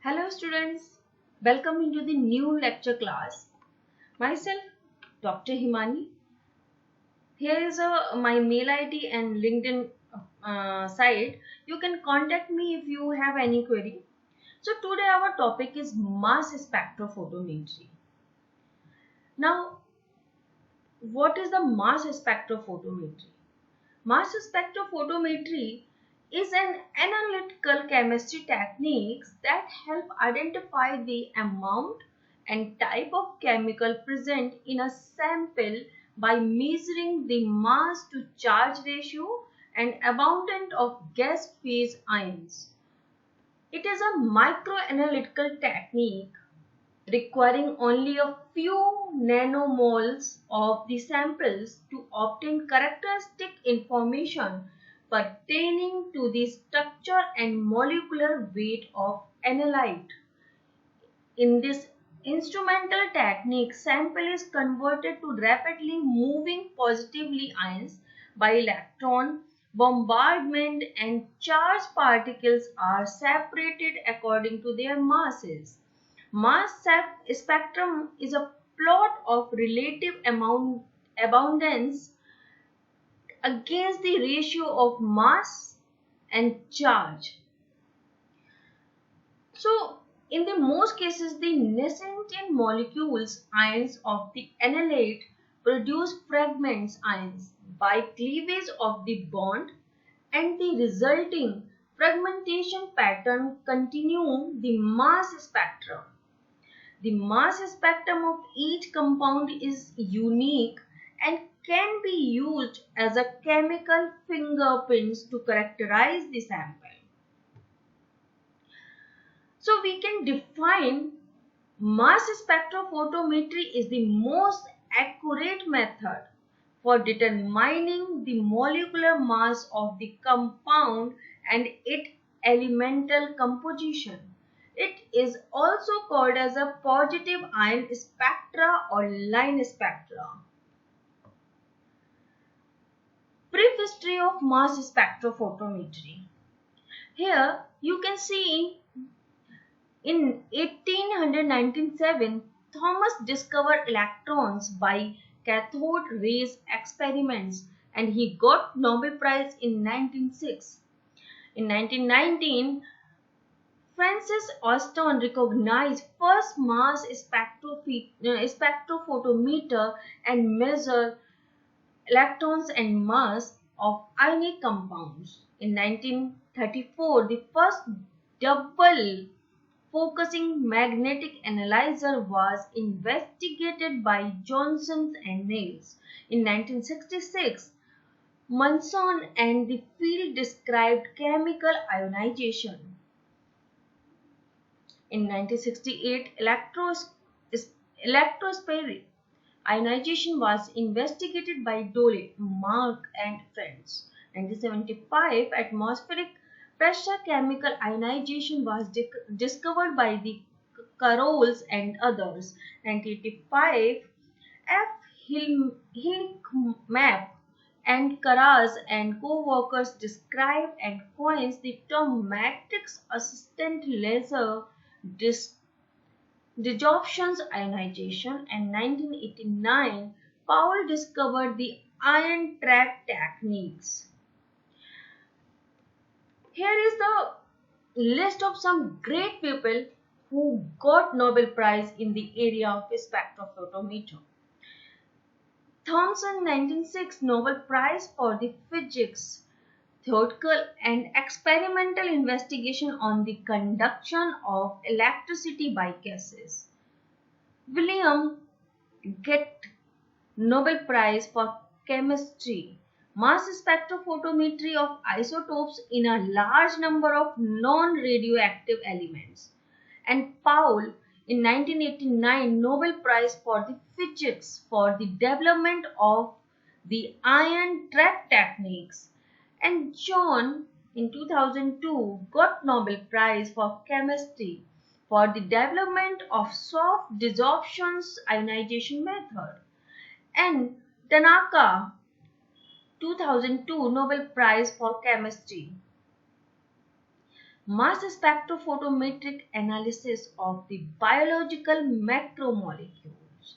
Hello students, welcome into the new lecture class. Myself, Dr. Himani. Here is my mail ID and LinkedIn site. You can contact me if you have any query. So today our topic is mass spectrophotometry. Now, what is the mass spectrophotometry? Mass spectrophotometry is an analytical chemistry techniques that help identify the amount and type of chemical present in a sample by measuring the mass to charge ratio and abundance of gas phase ions. It is a microanalytical technique requiring only a few nanomoles of the samples to obtain characteristic information pertaining to the structure and molecular weight of analyte. In this instrumental technique, sample is converted to rapidly moving positively ions by electron bombardment, and charged particles are separated according to their masses. Mass spectrum is a plot of relative abundance against the ratio of mass and charge. So, in the most cases, the nascent molecules ions of the analyte produce fragments ions by cleavage of the bond, and the resulting fragmentation pattern continue the mass spectrum. The mass spectrum of each compound is unique and can be used as a chemical fingerprints to characterize the sample. So we can define mass spectrophotometry is the most accurate method for determining the molecular mass of the compound and its elemental composition. It is also called as a positive ion spectra or line spectra. Brief history of mass spectrophotometry. Here you can see in 1897 Thomas discovered electrons by cathode rays experiments and he got Nobel Prize in 1906. In 1919, Francis Austin recognized first mass spectrophotometer and measured electrons and mass of ionic compounds. In 1934, the first double focusing magnetic analyzer was investigated by Johnson and Niels. In 1966, Munson and the field described chemical ionization. In 1968, electrospray ionization was investigated by Dole, Mark and friends. 1975, atmospheric pressure chemical ionization was discovered by the Carrolls and others. 1985, F. Hilkmap and Karas and co-workers described and coined the term matrix assistant laser desorption ionization, and 1989 Powell discovered the ion trap techniques. Here is the list of some great people who got Nobel Prize in the area of spectrophotometer. Thomson 1906 Nobel Prize for the physics, theoretical and experimental investigation on the conduction of electricity by gases. William Get Nobel Prize for chemistry, mass spectrophotometry of isotopes in a large number of non-radioactive elements. And Powell in 1989 Nobel Prize for the physics for the development of the ion trap techniques. And John in 2002 got Nobel Prize for chemistry for the development of soft desorption ionization method. And Tanaka 2002 Nobel Prize for chemistry. Mass spectrophotometric analysis of the biological macromolecules.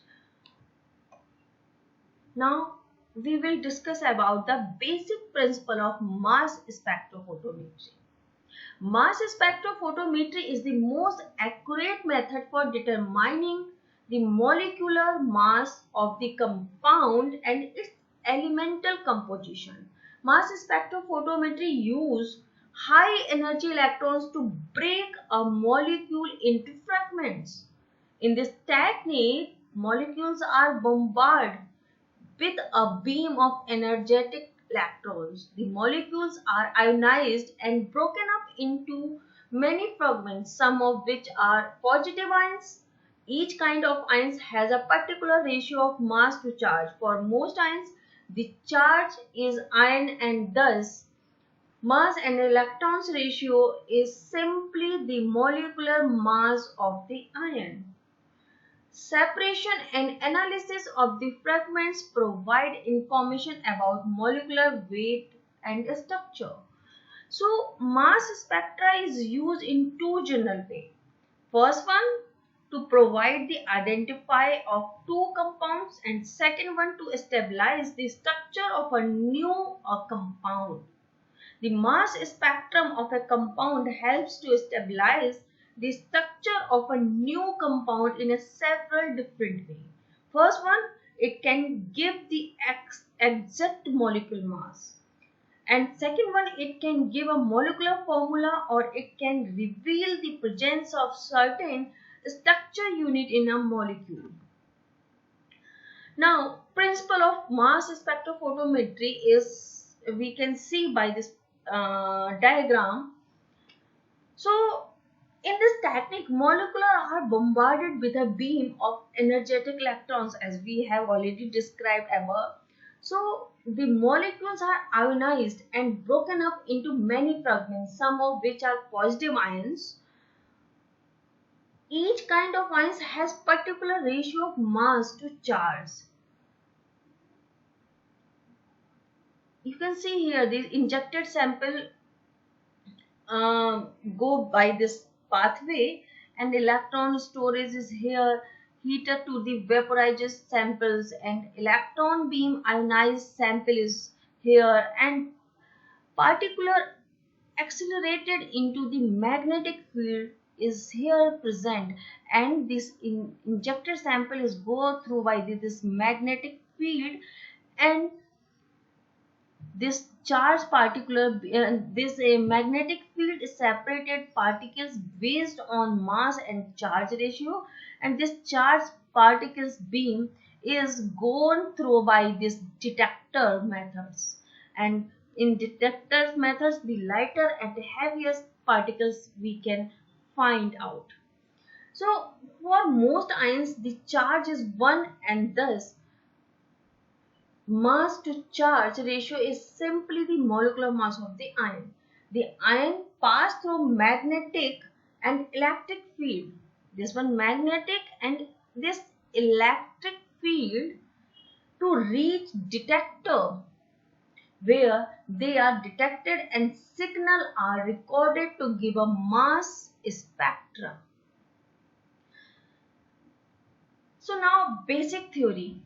Now we will discuss about the basic principle of mass spectrophotometry. Mass spectrophotometry is the most accurate method for determining the molecular mass of the compound and its elemental composition. Mass spectrophotometry uses high energy electrons to break a molecule into fragments. In this technique, molecules are bombarded with a beam of energetic electrons. The molecules are ionized and broken up into many fragments, some of which are positive ions. Each kind of ions has a particular ratio of mass to charge. For most ions, the charge is ion, and thus mass and electrons ratio is simply the molecular mass of the ion. Separation and analysis of the fragments provide information about molecular weight and structure. So, mass spectra is used in two general ways. First one, to provide the identify of two compounds, and second one to stabilize the structure of a new compound. The mass spectrum of a compound helps to stabilize the structure of a new compound in a several different ways. First one, it can give the exact molecular mass. And second one, it can give a molecular formula, or it can reveal the presence of certain structure unit in a molecule. Now, principle of mass spectrophotometry is, we can see by this diagram. So, in this technique, molecules are bombarded with a beam of energetic electrons, as we have already described above. So, the molecules are ionized and broken up into many fragments, some of which are positive ions. Each kind of ions has particular ratio of mass to charge. You can see here the injected sample go by this pathway, and electron storage is here, heater to the vaporized samples, and electron beam ionized sample is here, and particular accelerated into the magnetic field is here present, and this injected sample is go through by this magnetic field, and this charge particular this magnetic field separated particles based on mass and charge ratio, and this charge particles beam is gone through by this detector methods, and in detector methods the lighter and the heaviest particles we can find out. So for most ions the charge is 1, and thus mass to charge ratio is simply the molecular mass of the ion. The ion pass through magnetic and electric field. This one magnetic and this electric field to reach detector, where they are detected and signal are recorded to give a mass spectra. So now basic theory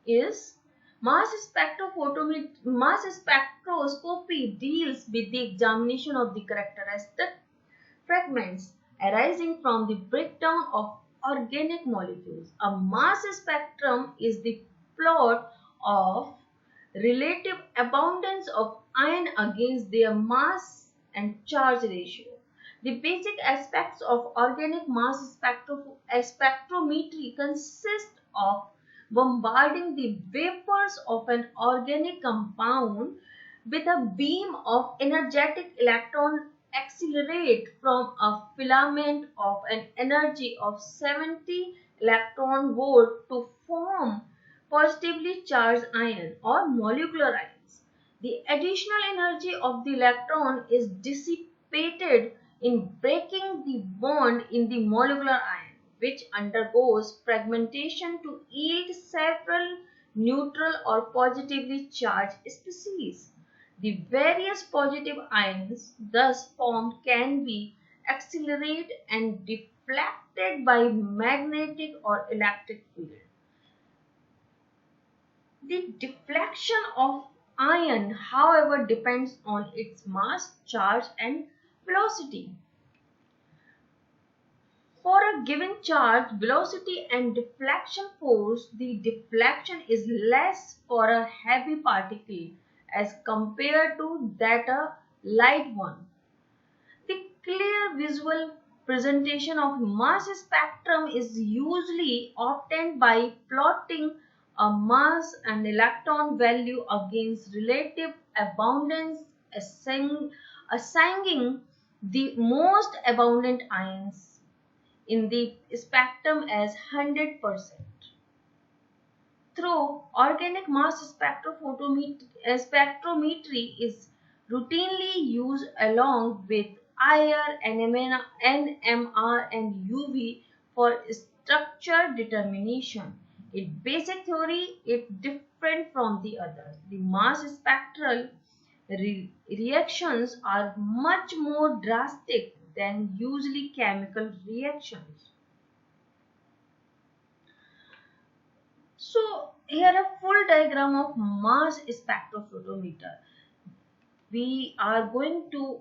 is mass spectroscopy deals with the examination of the characteristic fragments arising from the breakdown of organic molecules. A mass spectrum is the plot of relative abundance of ion against their mass and charge ratio. The basic aspects of organic mass spectrometry consist of bombarding the vapors of an organic compound with a beam of energetic electron accelerate from a filament of an energy of 70 electron volt to form positively charged ion or molecular ions. The additional energy of the electron is dissipated in breaking the bond in the molecular ion, which undergoes fragmentation to yield several neutral or positively charged species. The various positive ions thus formed can be accelerated and deflected by magnetic or electric field. The deflection of ion, however, depends on its mass, charge, and velocity. For a given charge, velocity and deflection force, the deflection is less for a heavy particle as compared to that a light one. The clear visual presentation of mass spectrum is usually obtained by plotting a mass and electron value against relative abundance, assigning the most abundant ions in the spectrum as 100%. Through organic mass spectrometry is routinely used along with IR, NMR, and UV for structure determination. Its basic theory is different from the others. The mass spectral reactions are much more drastic than usually chemical reactions. So here a full diagram of mass spectrophotometer. We are going to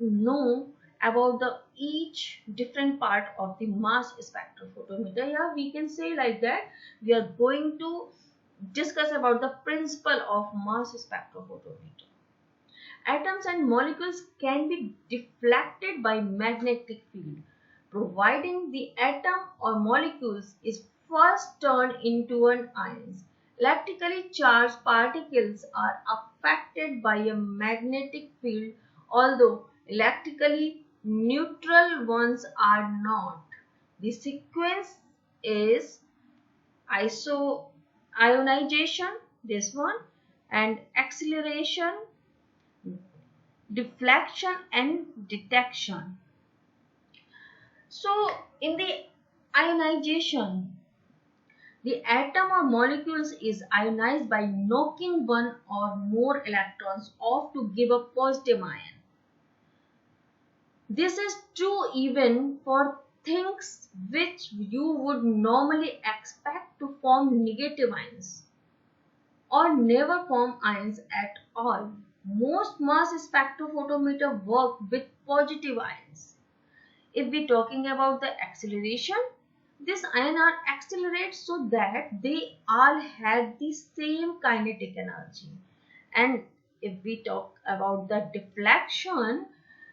know about the each different part of the mass spectrophotometer. Yeah, we can say like that. We are going to discuss about the principle of mass spectrophotometer. Atoms and molecules can be deflected by magnetic field, providing the atom or molecules is first turned into an ion. Electrically charged particles are affected by a magnetic field, although electrically neutral ones are not. The sequence is ionization, this one, and acceleration, deflection, and detection. So in the ionization, the atom or molecules is ionized by knocking one or more electrons off to give a positive ion. This is true even for things which you would normally expect to form negative ions or never form ions at all. Most mass spectrophotometer work with positive ions. If we talking about the acceleration, these ions are accelerated so that they all had the same kinetic energy. And if we talk about the deflection,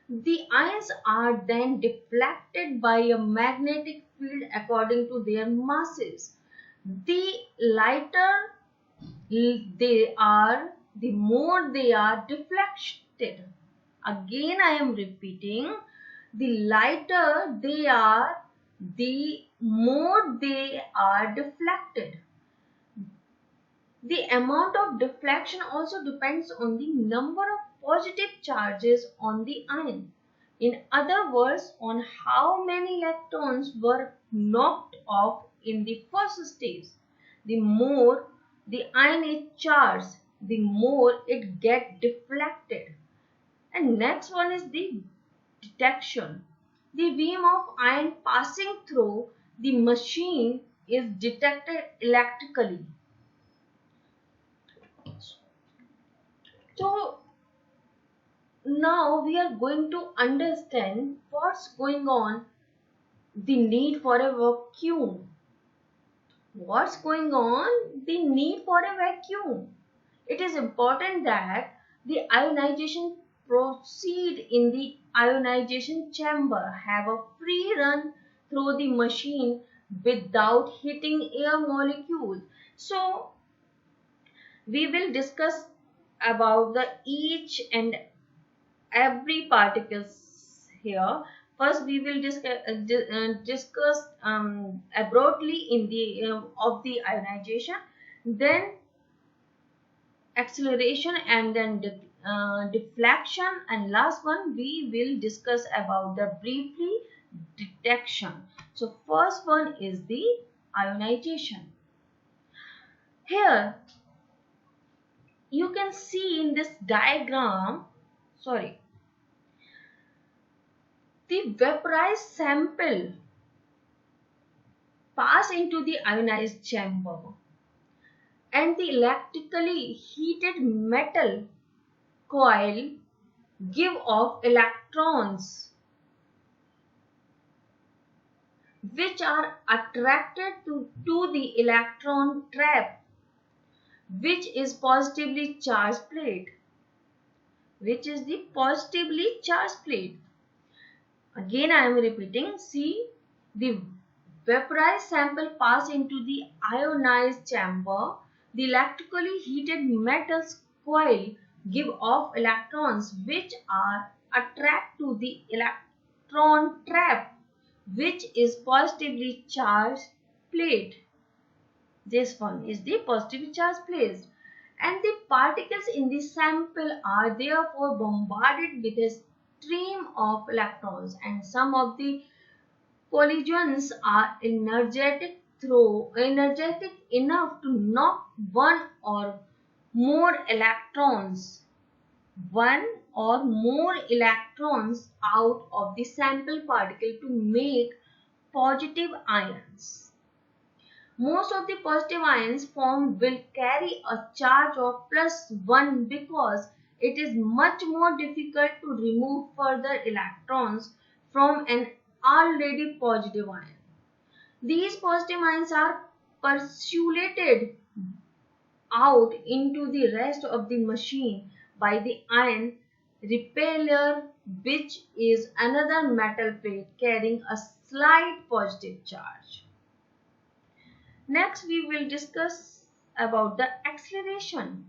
the ions are then deflected by a magnetic field according to their masses. The lighter they are, the more they are deflected. Again, I am repeating, the lighter they are, the more they are deflected. The amount of deflection also depends on the number of positive charges on the ion. In other words, on how many electrons were knocked off in the first stage. The more the ion is charged, the more it gets deflected. And next one is the detection. The beam of ion passing through the machine is detected electrically. So now we are going to understand what's going on, the need for a vacuum. What's going on? The need for a vacuum. It is important that the ionization proceed in the ionization chamber, have a free run through the machine without hitting air molecules. So we will discuss about the each and every particles here. First, we will discuss broadly in the of the ionization, then acceleration, and then deflection, and last one we will discuss about the briefly detection. So first one is the ionization. Here you can see in this diagram, sorry, the vaporized sample pass into the ionized chamber and the electrically heated metal coil give off electrons which are attracted to the electron trap, which is positively charged plate. Which is the positively charged plate? Again I am repeating. See, the vaporized sample pass into the ionized chamber. The electrically heated metals coil give off electrons which are attracted to the electron trap, which is positively charged plate. This one is the positively charged plate, and the particles in the sample are therefore bombarded with a stream of electrons, and some of the collisions are energetic enough to knock one or more electrons out of the sample particle to make positive ions. Most of the positive ions formed will carry a charge of +1 because it is much more difficult to remove further electrons from an already positive ion. These positive ions are persuaded out into the rest of the machine by the ion repeller, which is another metal plate carrying a slight positive charge. Next, we will discuss about the acceleration.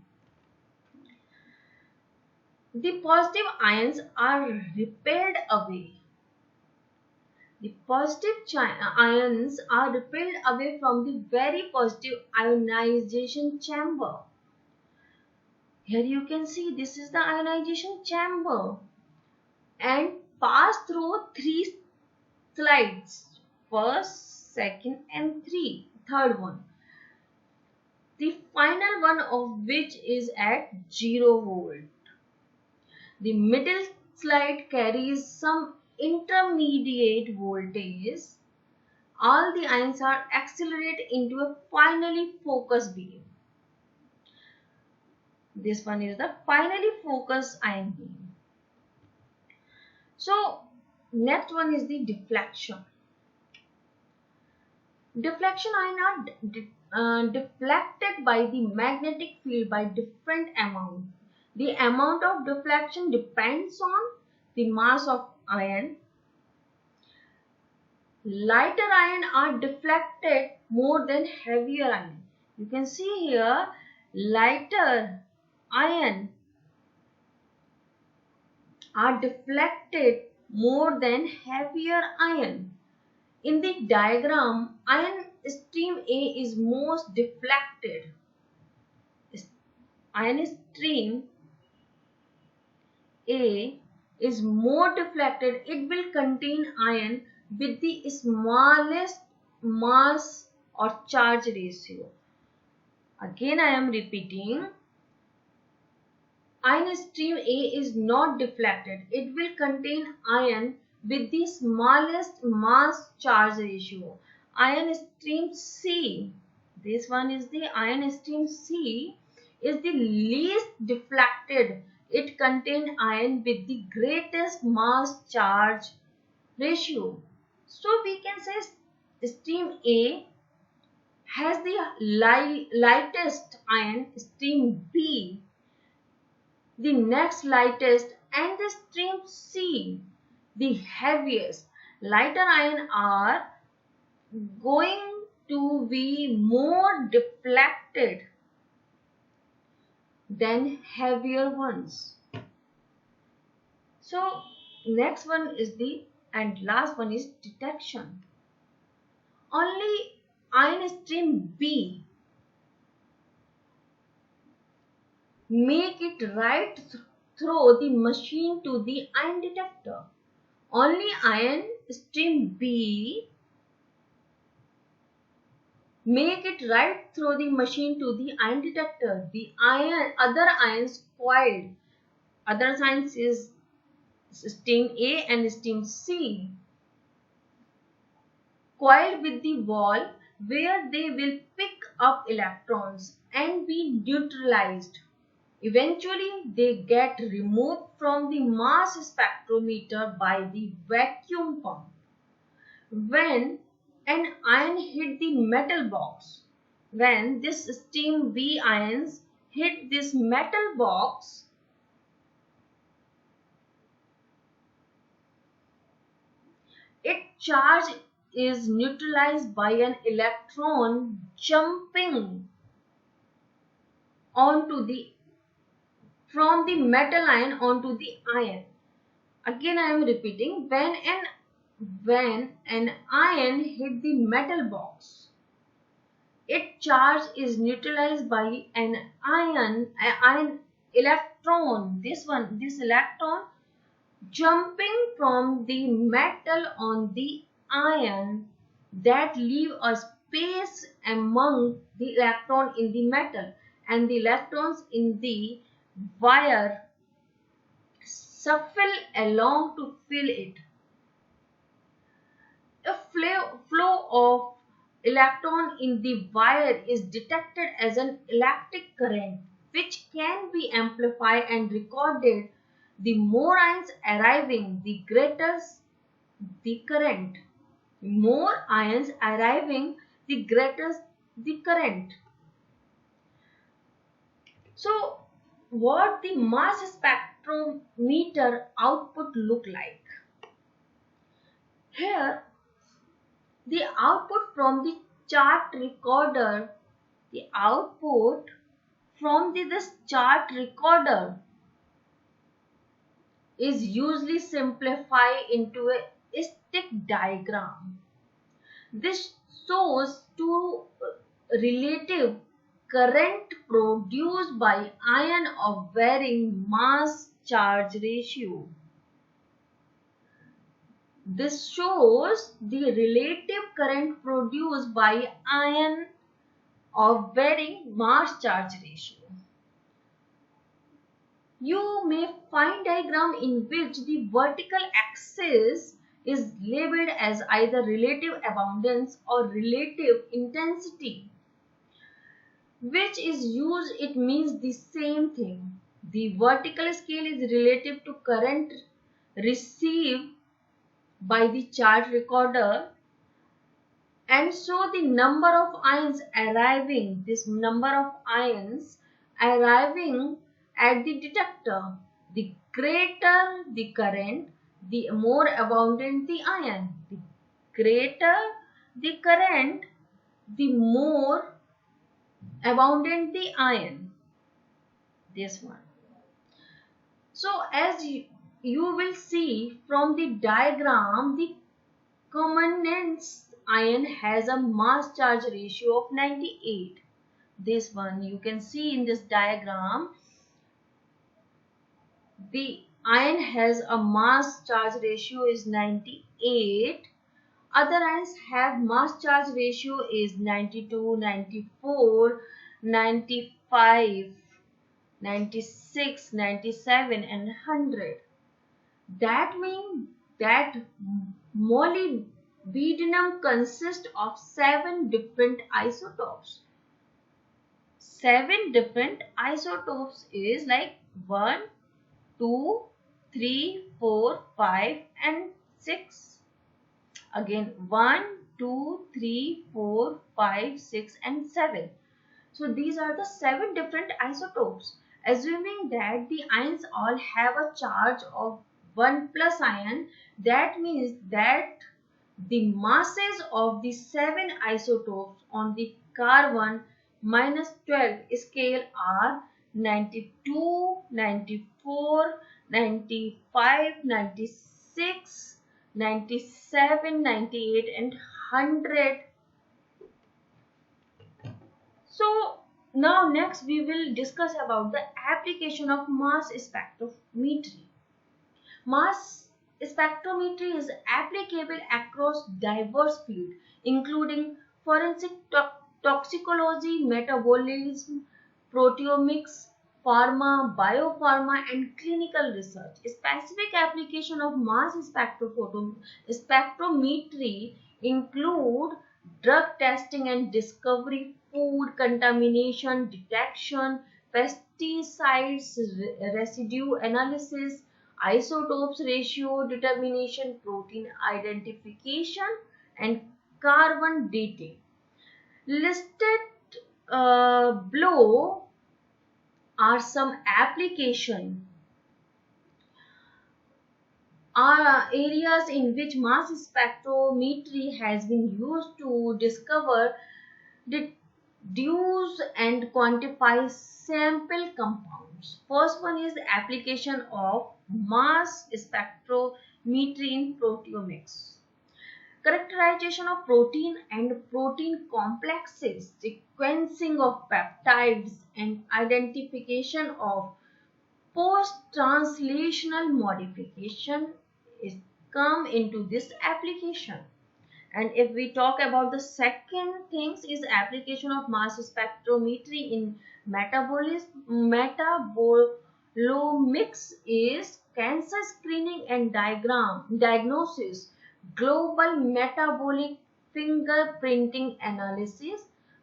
The positive ions are repelled away. The positive ions are repelled away from the very positive ionization chamber. Here you can see this is the ionization chamber and pass through 3 slides. First, second and third one. The final one of which is at 0 volt. The middle slide carries some intermediate voltage. All the ions are accelerated into a finally focused beam. This one is the finally focused ion beam. So, next one is the deflection. Deflection ions are deflected by the magnetic field by different amount. The amount of deflection depends on the mass of ion. Lighter ion are deflected more than heavier ion. You can see here lighter ion are deflected more than heavier ion. In the diagram, ion stream A is most deflected. Ion stream A is more deflected. It will contain ion with the smallest mass or charge ratio. Again, I am repeating. Ion stream A is not deflected. It will contain ion with the smallest mass charge ratio. Ion stream C, this one is the ion stream C, is the least deflected. It contains ion with the greatest mass charge ratio. So we can say stream A has the lightest ion, stream B the next lightest, and the stream C the heaviest. Lighter ion are going to be more deflected than heavier ones. So next one is the and last one is detection. Only ion stream B make it right through the machine to the ion detector. Only ion stream B make it right through the machine to the ion detector. The other ions coiled. Other ions is steam A and steam C, coiled with the wall, where they will pick up electrons and be neutralized. Eventually, they get removed from the mass spectrometer by the vacuum pump. When an ion hit the metal box, when this steam B ions hit this metal box, its charge is neutralized by an electron jumping onto the from the metal ion onto the ion. Again I am repeating, when an ion hit the metal box, its charge is neutralized by an ion electron. This electron jumping from the metal on the ion, that leave a space among the electron in the metal, and the electrons in the wire shuffle along to fill it. A flow of electron in the wire is detected as an electric current, which can be amplified and recorded. The more ions arriving, the greater the current. More ions arriving, the greater the current. So, what the mass spectrometer output look like? Here, the output from the chart recorder, the output from this chart recorder is usually simplified into a stick diagram. This shows two relative current produced by ion of varying mass charge ratio. This shows the relative current produced by ion of varying mass charge ratio. You may find diagram in which the vertical axis is labeled as either relative abundance or relative intensity. Which is used, it means the same thing. The vertical scale is relative to current received by the chart recorder, and so the number of ions arriving, this number of ions arriving at the detector, the greater the current, the more abundant the ion. The greater the current, the more abundant the ion. This one. So as you will see from the diagram, the commonness ion has a mass charge ratio of 98. This one you can see in this diagram. The ion has a mass charge ratio is 98. Other ions have mass charge ratio is 92, 94, 95, 96, 97 and 100. That means that molybdenum consists of 7 different isotopes. 7 different isotopes is like 1, 2, 3, 4, 5 and 6. Again 1, 2, 3, 4, 5, 6 and 7. So these are the 7 different isotopes. Assuming that the ions all have a charge of 1 plus ion, that means that the masses of the 7 isotopes on the carbon minus 12 scale are 92, 94, 95, 96, 97, 98 and 100. So now next we will discuss about the application of mass spectrometry. Mass spectrometry is applicable across diverse fields, including forensic toxicology, metabolism, proteomics, pharma, biopharma, and clinical research. Specific application of mass spectrometry include drug testing and discovery, food contamination detection, pesticides residue analysis, isotopes ratio determination, protein identification, and carbon dating. Listed below are some application areas in which mass spectrometry has been used to discover, deduce, and quantify sample compounds. First one is the application of mass spectrometry in proteomics. Characterization of protein and protein complexes, sequencing of peptides, and identification of post-translational modification is come into this application. And if we talk about the second things is application of mass spectrometry in metabolomics is cancer screening and diagnosis, global metabolic fingerprinting analysis,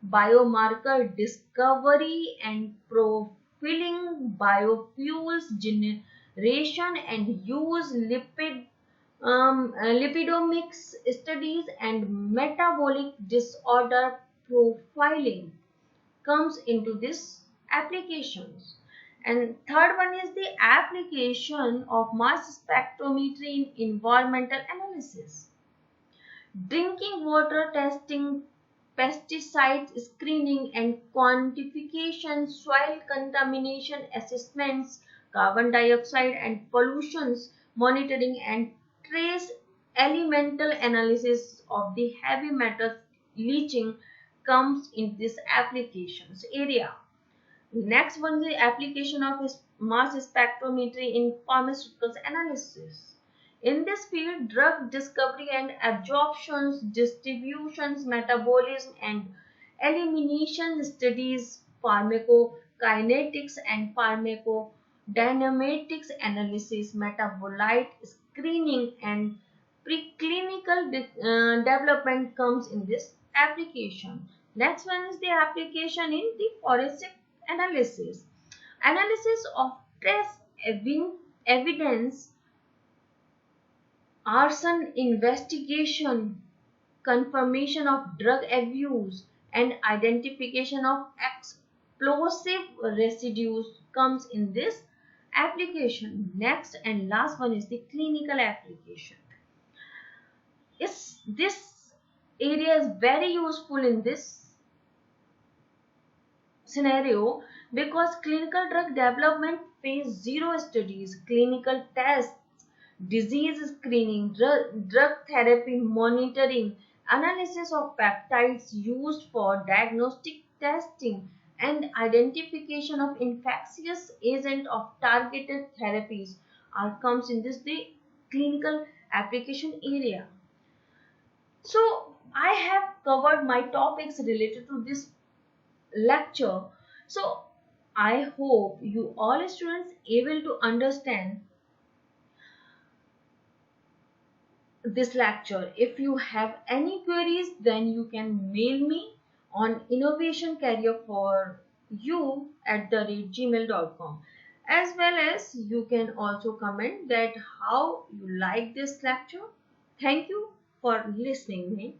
biomarker discovery and profiling, biofuels generation and use, lipidomics studies, and metabolic disorder profiling comes into this applications. And third one is the application of mass spectrometry in environmental analysis, drinking water testing, pesticide screening and quantification, soil contamination assessments, carbon dioxide and pollutions monitoring, and trace elemental analysis of the heavy metals leaching comes in this applications area. Next one is the application of mass spectrometry in pharmaceuticals analysis. In this field, drug discovery and absorptions, distributions, metabolism, and elimination studies, pharmacokinetics and pharmacodynamics analysis, metabolite screening, and preclinical development comes in this application. Next one is the application in the forensic analysis. Analysis of trace evidence, arson investigation, confirmation of drug abuse, and identification of explosive residues comes in this application. Next and last one is the clinical application. This area is very useful in this scenario because clinical drug development phase 0 studies, clinical tests, disease screening, drug therapy monitoring, analysis of peptides used for diagnostic testing, and identification of infectious agent of targeted therapies are comes in this the clinical application area. So I have covered my topics related to this lecture. So I hope you all students able to understand this lecture. If you have any queries, then you can mail me on innovationcareer4you@gmail.com, as well as you can also comment that how you like this lecture. Thank you for listening me.